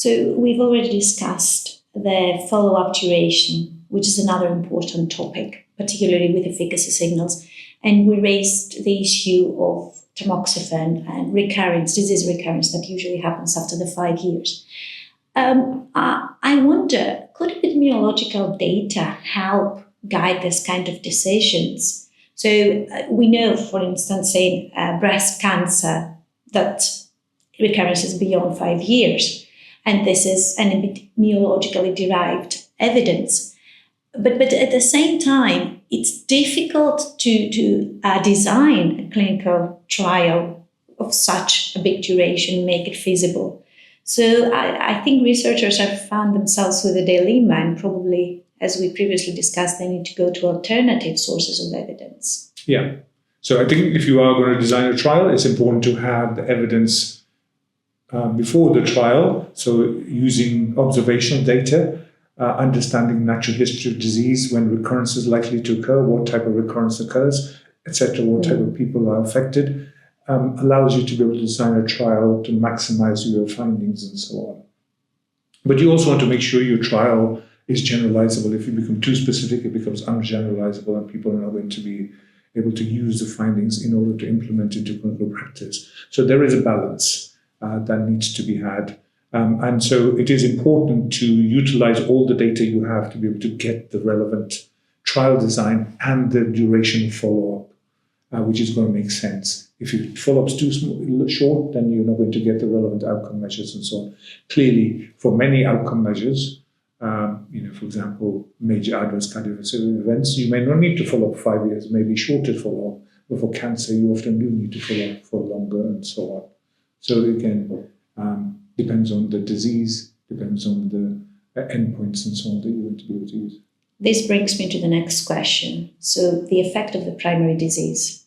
So we've already discussed the follow-up duration, which is another important topic, particularly with efficacy signals. And we raised the issue of tamoxifen and disease recurrence that usually happens after the 5 years. I wonder, could epidemiological data help guide this kind of decisions? So we know, for instance, in breast cancer, that recurrence is beyond 5 years, and this is an epidemiologically derived evidence. But at the same time, it's difficult to design a clinical trial of such a big duration, make it feasible. So I think researchers have found themselves with a dilemma, and probably, as we previously discussed, they need to go to alternative sources of evidence. Yeah. So I think if you are going to design a trial, it's important to have the evidence before the trial. So using observational data, understanding natural history of disease, when recurrence is likely to occur, what type of recurrence occurs, etc., what type of people are affected, allows you to be able to design a trial to maximize your findings and so on. But you also want to make sure your trial is generalizable. If you become too specific, it becomes ungeneralizable, and people are not going to be able to use the findings in order to implement into clinical practice. So there is a balance that needs to be had. And so it is important to utilize all the data you have to be able to get the relevant trial design and the duration of follow-up, which is going to make sense. If your follow-up's too short, then you're not going to get the relevant outcome measures and so on. Clearly, for many outcome measures, for example, major adverse cardiovascular events, you may not need to follow up 5 years, maybe shorter follow-up. But for cancer, you often do need to follow up for longer and so on. So again, depends on the disease, depends on the endpoints and so on that you want to be able to use. This brings me to the next question. So the effect of the primary disease.